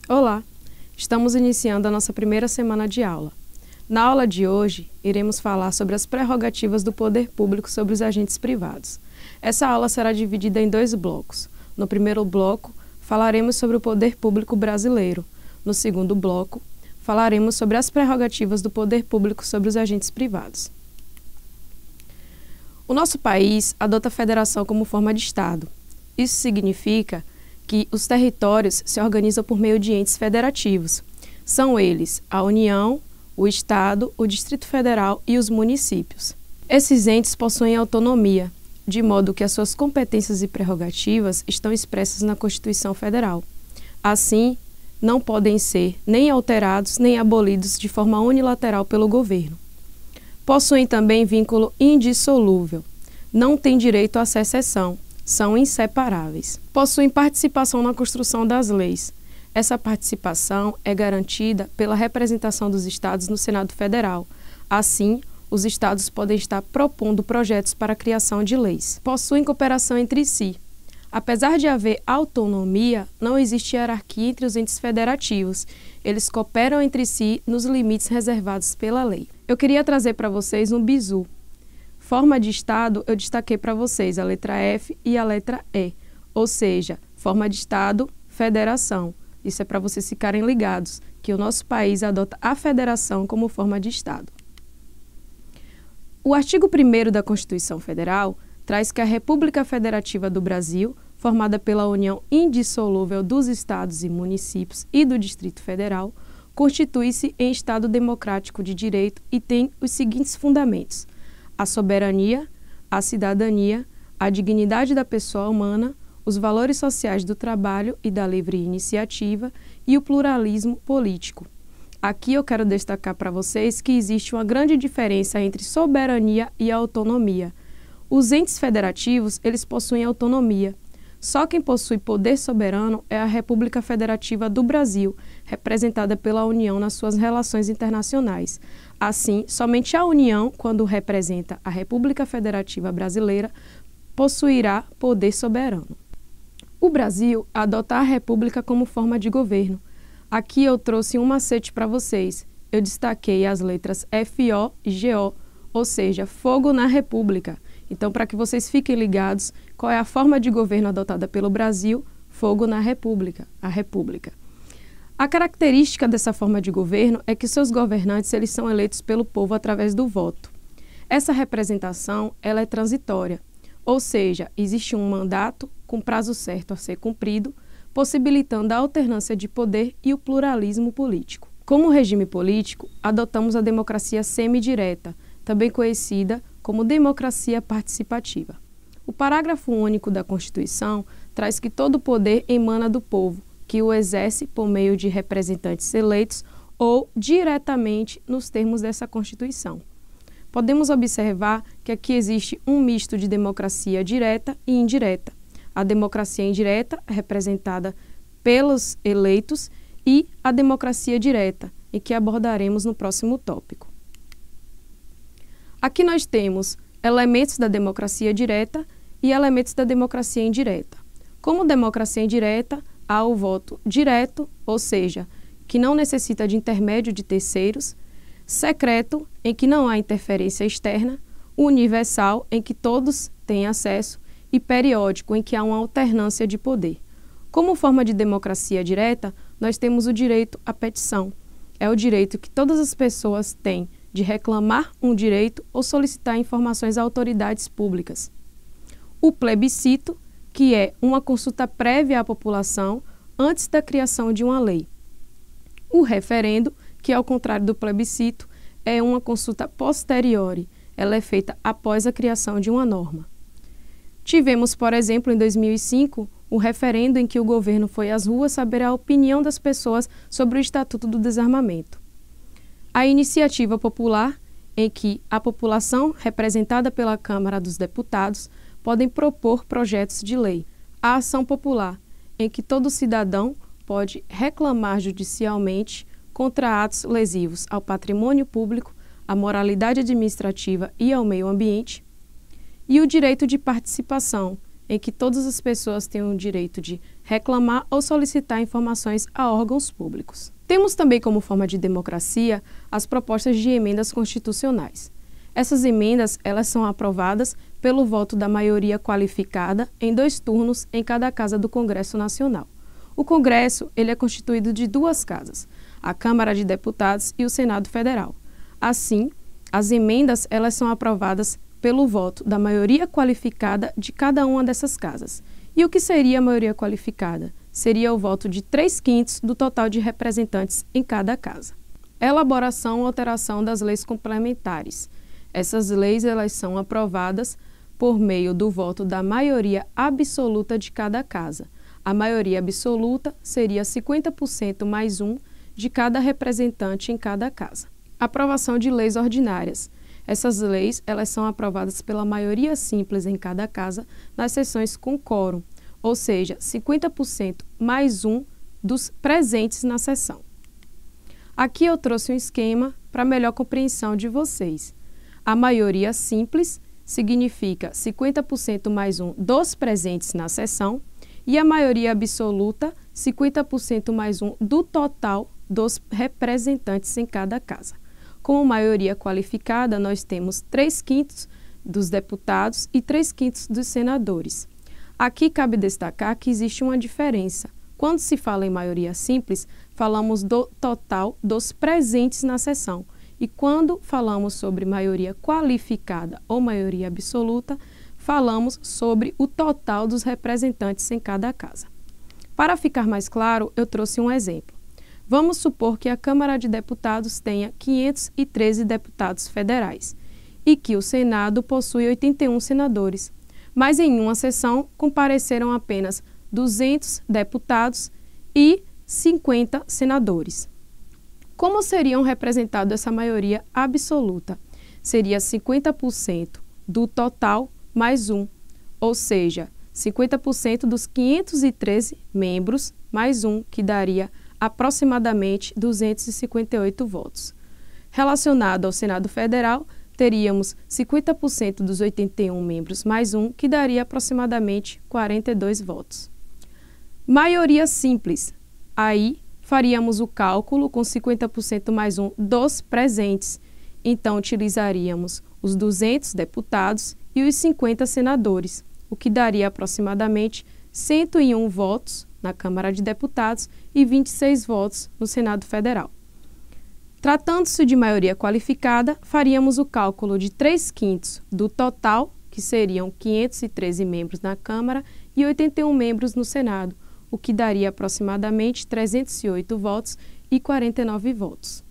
Olá! Estamos iniciando a nossa primeira semana de aula. Na aula de hoje, iremos falar sobre as prerrogativas do poder público sobre os agentes privados. Essa aula será dividida em 2 blocos. No primeiro bloco, falaremos sobre o poder público brasileiro. No segundo bloco, falaremos sobre as prerrogativas do poder público sobre os agentes privados. O nosso país adota a federação como forma de Estado. Isso significa que os territórios se organizam por meio de entes federativos. São eles a União, o Estado, o Distrito Federal e os municípios. Esses entes possuem autonomia, de modo que as suas competências e prerrogativas estão expressas na Constituição Federal. Assim, não podem ser nem alterados nem abolidos de forma unilateral pelo governo. Possuem também vínculo indissolúvel. Não têm direito à secessão. São inseparáveis. Possuem participação na construção das leis. Essa participação é garantida pela representação dos estados no Senado Federal. Assim, os estados podem estar propondo projetos para a criação de leis. Possuem cooperação entre si. Apesar de haver autonomia, não existe hierarquia entre os entes federativos. Eles cooperam entre si nos limites reservados pela lei. Eu queria trazer para vocês um bizu. Forma de Estado, eu destaquei para vocês a letra F e a letra E, ou seja, forma de Estado, federação. Isso é para vocês ficarem ligados, que o nosso país adota a federação como forma de Estado. O artigo 1º da Constituição Federal traz que a República Federativa do Brasil, formada pela união indissolúvel dos estados e municípios e do Distrito Federal, constitui-se em Estado democrático de direito e tem os seguintes fundamentos: a soberania, a cidadania, a dignidade da pessoa humana, os valores sociais do trabalho e da livre iniciativa e o pluralismo político. Aqui eu quero destacar para vocês que existe uma grande diferença entre soberania e autonomia. Os entes federativos, eles possuem autonomia. Só quem possui poder soberano é a República Federativa do Brasil, representada pela União nas suas relações internacionais. Assim, somente a União, quando representa a República Federativa Brasileira, possuirá poder soberano. O Brasil adota a República como forma de governo. Aqui eu trouxe um macete para vocês. Eu destaquei as letras FO e GO, ou seja, fogo na República. Então, para que vocês fiquem ligados, qual é a forma de governo adotada pelo Brasil? Fogo na República, a República. A característica dessa forma de governo é que seus governantes eles são eleitos pelo povo através do voto. Essa representação ela é transitória, ou seja, existe um mandato com prazo certo a ser cumprido, possibilitando a alternância de poder e o pluralismo político. Como regime político, adotamos a democracia semidireta, também conhecida como democracia participativa. O parágrafo único da Constituição traz que todo poder emana do povo, que o exerce por meio de representantes eleitos ou diretamente nos termos dessa Constituição. Podemos observar que aqui existe um misto de democracia direta e indireta. A democracia indireta é representada pelos eleitos e a democracia direta, em que abordaremos no próximo tópico. Aqui nós temos elementos da democracia direta e elementos da democracia indireta. Como democracia indireta, há o voto direto, ou seja, que não necessita de intermédio de terceiros, secreto, em que não há interferência externa, universal, em que todos têm acesso, e periódico, em que há uma alternância de poder. Como forma de democracia direta, nós temos o direito à petição. É o direito que todas as pessoas têm de reclamar um direito ou solicitar informações a autoridades públicas. O plebiscito, que é uma consulta prévia à população antes da criação de uma lei. O referendo, que ao contrário do plebiscito, é uma consulta posteriori, ela é feita após a criação de uma norma. Tivemos, por exemplo, em 2005, o referendo em que o governo foi às ruas saber a opinião das pessoas sobre o Estatuto do Desarmamento. A iniciativa popular, em que a população, representada pela Câmara dos Deputados, podem propor projetos de lei. A ação popular, em que todo cidadão pode reclamar judicialmente contra atos lesivos ao patrimônio público, à moralidade administrativa e ao meio ambiente. E o direito de participação, em que todas as pessoas têm o direito de reclamar ou solicitar informações a órgãos públicos. Temos também como forma de democracia as propostas de emendas constitucionais. Essas emendas, elas são aprovadas pelo voto da maioria qualificada em 2 turnos em cada casa do Congresso Nacional. O Congresso, ele é constituído de 2 casas, a Câmara de Deputados e o Senado Federal. Assim, as emendas, elas são aprovadas pelo voto da maioria qualificada de cada uma dessas casas. E o que seria a maioria qualificada? Seria o voto de 3/5 do total de representantes em cada casa. Elaboração ou alteração das leis complementares. Essas leis, elas são aprovadas por meio do voto da maioria absoluta de cada casa. A maioria absoluta seria 50% mais 1 de cada representante em cada casa. Aprovação de leis ordinárias. Essas leis, elas são aprovadas pela maioria simples em cada casa nas sessões com quórum, ou seja, 50% mais 1 dos presentes na sessão. Aqui eu trouxe um esquema para melhor compreensão de vocês. A maioria simples significa 50% mais 1 dos presentes na sessão e a maioria absoluta, 50% mais 1 do total dos representantes em cada casa. Como maioria qualificada, nós temos 3/5 dos deputados e 3/5 dos senadores. Aqui cabe destacar que existe uma diferença. Quando se fala em maioria simples, falamos do total dos presentes na sessão. E quando falamos sobre maioria qualificada ou maioria absoluta, falamos sobre o total dos representantes em cada casa. Para ficar mais claro, eu trouxe um exemplo. Vamos supor que a Câmara de Deputados tenha 513 deputados federais e que o Senado possui 81 senadores, mas em uma sessão compareceram apenas 200 deputados e 50 senadores. Como seriam representados essa maioria absoluta? Seria 50% do total mais 1, ou seja, 50% dos 513 membros mais 1, que daria aproximadamente 258 votos. Relacionado ao Senado Federal, teríamos 50% dos 81 membros mais 1, que daria aproximadamente 42 votos. Maioria simples. Aí, faríamos o cálculo com 50% mais 1 dos presentes. Então, utilizaríamos os 200 deputados e os 50 senadores, o que daria aproximadamente 101 votos na Câmara de Deputados e 26 votos no Senado Federal. Tratando-se de maioria qualificada, faríamos o cálculo de 3/5 do total, que seriam 513 membros na Câmara e 81 membros no Senado, o que daria aproximadamente 308 votos e 49 votos.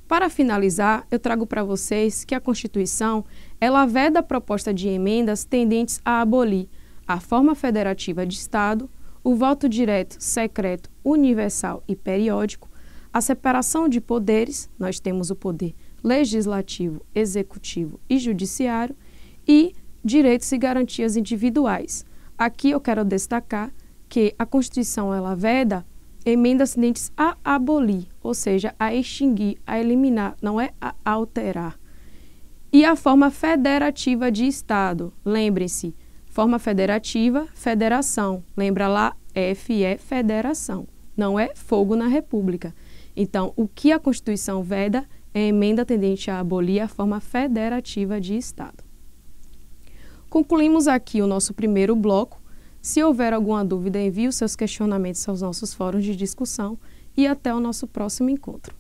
Para finalizar, eu trago para vocês que a Constituição, ela veda a proposta de emendas tendentes a abolir a forma federativa de Estado, o voto direto, secreto, universal e periódico, a separação de poderes, nós temos o poder legislativo, executivo e judiciário, e direitos e garantias individuais. Aqui eu quero destacar que a Constituição ela veda emendas tendentes a abolir, ou seja, a extinguir, a eliminar, não é a alterar. E a forma federativa de Estado, lembrem-se, forma federativa, federação, lembra lá, F é federação, não é fogo na república. Então, o que a Constituição veda é emenda tendente a abolir a forma federativa de Estado. Concluímos aqui o nosso primeiro bloco. Se houver alguma dúvida, envie os seus questionamentos aos nossos fóruns de discussão e até o nosso próximo encontro.